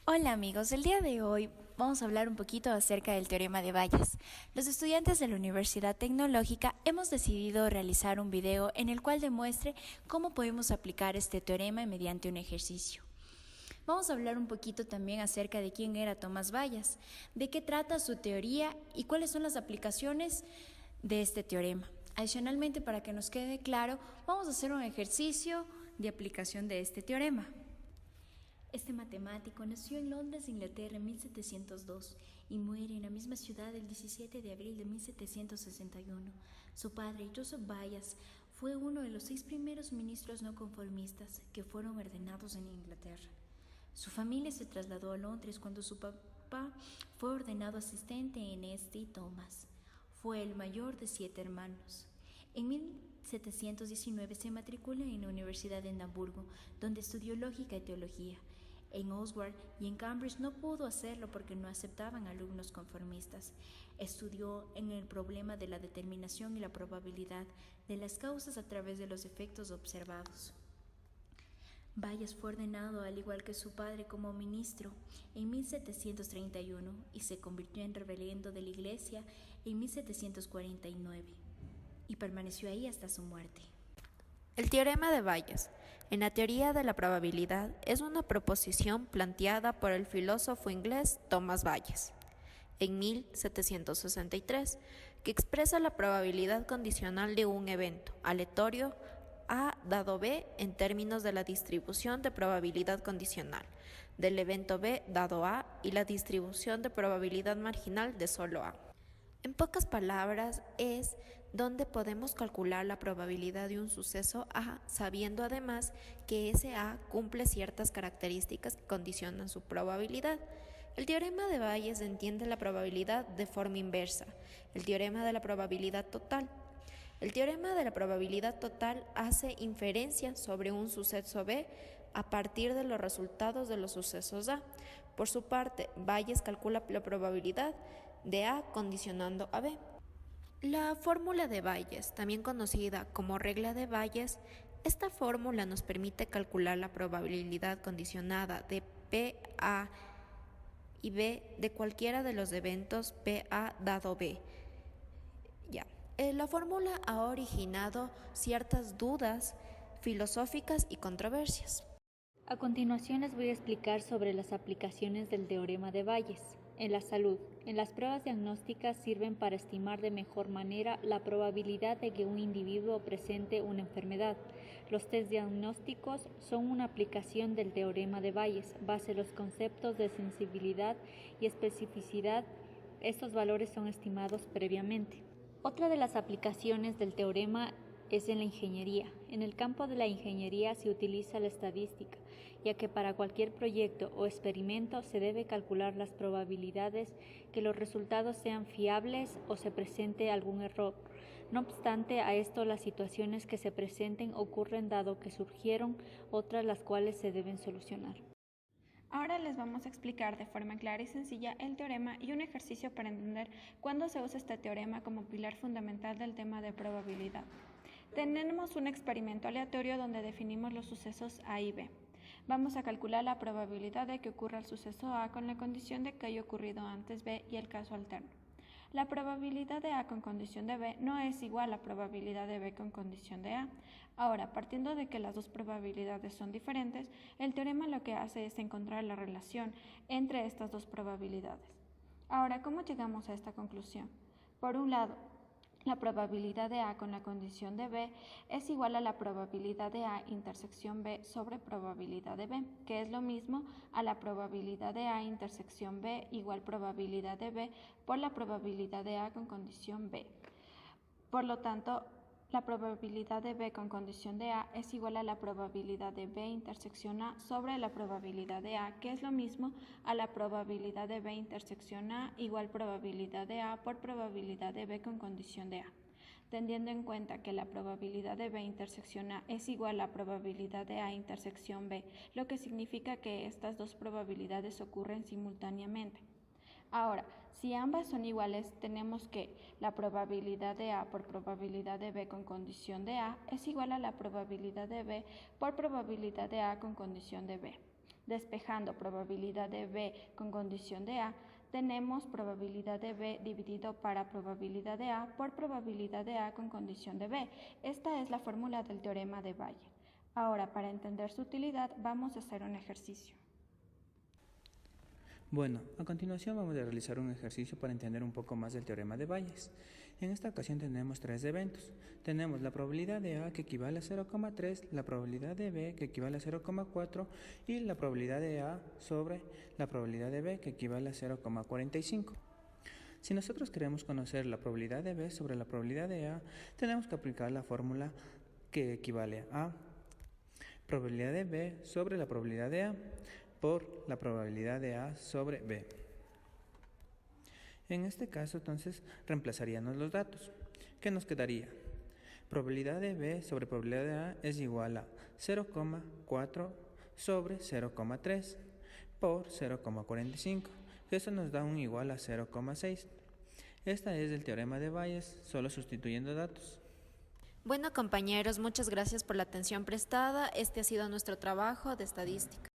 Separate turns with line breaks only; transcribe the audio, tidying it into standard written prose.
Hola amigos, el día de hoy vamos a hablar un poquito acerca del teorema de Bayes. Los estudiantes de la Universidad Tecnológica hemos decidido realizar un video en el cual demuestre cómo podemos aplicar este teorema mediante un ejercicio. Vamos a hablar un poquito también acerca de quién era Tomás Bayes, de qué trata su teoría y cuáles son las aplicaciones de este teorema. Adicionalmente, para que nos quede claro, vamos a hacer un ejercicio de aplicación de este teorema. Este matemático nació en Londres, Inglaterra, en 1702 y muere en la misma ciudad el 17 de abril de 1761. Su padre, Joseph Bayes, fue uno de los 6 primeros ministros no conformistas que fueron ordenados en Inglaterra. Su familia se trasladó a Londres cuando su papá fue ordenado asistente en St. Thomas. Fue el mayor de 7 hermanos. En 1719 se matricula en la Universidad de Edimburgo, donde estudió lógica y teología. En Oxford y en Cambridge no pudo hacerlo porque no aceptaban alumnos conformistas. Estudió en el problema de la determinación y la probabilidad de las causas a través de los efectos observados. Bayes fue ordenado, al igual que su padre, como ministro en 1731 y se convirtió en reverendo de la Iglesia en 1749 y permaneció ahí hasta su muerte.
El teorema de Bayes, en la teoría de la probabilidad, es una proposición planteada por el filósofo inglés Thomas Bayes en 1763, que expresa la probabilidad condicional de un evento aleatorio A dado B en términos de la distribución de probabilidad condicional del evento B dado A y la distribución de probabilidad marginal de solo A. En pocas palabras, es donde podemos calcular la probabilidad de un suceso A, sabiendo además que ese A cumple ciertas características que condicionan su probabilidad. El teorema de Bayes entiende la probabilidad de forma inversa, el teorema de la probabilidad total. El teorema de la probabilidad total hace inferencia sobre un suceso B a partir de los resultados de los sucesos A. Por su parte, Bayes calcula la probabilidad de A condicionando a B. La fórmula de Bayes, también conocida como regla de Bayes, esta fórmula nos permite calcular la probabilidad condicionada de P, A y B de cualquiera de los eventos P, A dado B. La fórmula ha originado ciertas dudas filosóficas y controversias.
A continuación les voy a explicar sobre las aplicaciones del teorema de Bayes. En la salud, en las pruebas diagnósticas sirven para estimar de mejor manera la probabilidad de que un individuo presente una enfermedad. Los test diagnósticos son una aplicación del teorema de Bayes, base en los conceptos de sensibilidad y especificidad. Estos valores son estimados previamente. Otra de las aplicaciones del teorema es en la ingeniería. En el campo de la ingeniería se utiliza la estadística, ya que para cualquier proyecto o experimento se debe calcular las probabilidades que los resultados sean fiables o se presente algún error. No obstante a esto, las situaciones que se presenten ocurren dado que surgieron otras las cuales se deben solucionar.
Ahora les vamos a explicar de forma clara y sencilla el teorema y un ejercicio para entender cuándo se usa este teorema como pilar fundamental del tema de probabilidad. Tenemos un experimento aleatorio donde definimos los sucesos A y B. Vamos a calcular la probabilidad de que ocurra el suceso A con la condición de que haya ocurrido antes B y el caso alterno. La probabilidad de A con condición de B no es igual a la probabilidad de B con condición de A. Ahora, partiendo de que las dos probabilidades son diferentes, el teorema lo que hace es encontrar la relación entre estas dos probabilidades. Ahora, ¿cómo llegamos a esta conclusión? Por un lado, la probabilidad de A con la condición de B es igual a la probabilidad de A intersección B sobre probabilidad de B, que es lo mismo a la probabilidad de A intersección B igual probabilidad de B por la probabilidad de A con condición B. Por lo tanto, la probabilidad de B con condición de A es igual a la probabilidad de B intersección A sobre la probabilidad de A, que es lo mismo a la probabilidad de B intersección A igual probabilidad de A por probabilidad de B con condición de A. Teniendo en cuenta que la probabilidad de B intersección A es igual a la probabilidad de A intersección B, lo que significa que estas dos probabilidades ocurren simultáneamente. Ahora, si ambas son iguales, tenemos que la probabilidad de A por probabilidad de B con condición de A es igual a la probabilidad de B por probabilidad de A con condición de B. Despejando probabilidad de B con condición de A, tenemos probabilidad de B dividido para probabilidad de A por probabilidad de A con condición de B. Esta es la fórmula del teorema de Bayes. Ahora, para entender su utilidad, vamos a hacer un ejercicio.
Bueno, a continuación vamos a realizar un ejercicio para entender un poco más del teorema de Bayes. En esta ocasión tenemos tres eventos. Tenemos la probabilidad de A que equivale a 0,3, la probabilidad de B que equivale a 0,4 y la probabilidad de A sobre la probabilidad de B que equivale a 0,45. Si nosotros queremos conocer la probabilidad de B sobre la probabilidad de A, tenemos que aplicar la fórmula que equivale a probabilidad de B sobre la probabilidad de A por la probabilidad de A sobre B. En este caso, entonces, reemplazaríamos los datos. ¿Qué nos quedaría? Probabilidad de B sobre probabilidad de A es igual a 0,4 sobre 0,3 por 0,45. Eso nos da un igual a 0,6. Esta es el teorema de Bayes, solo sustituyendo datos.
Bueno, compañeros, muchas gracias por la atención prestada. Este ha sido nuestro trabajo de estadística.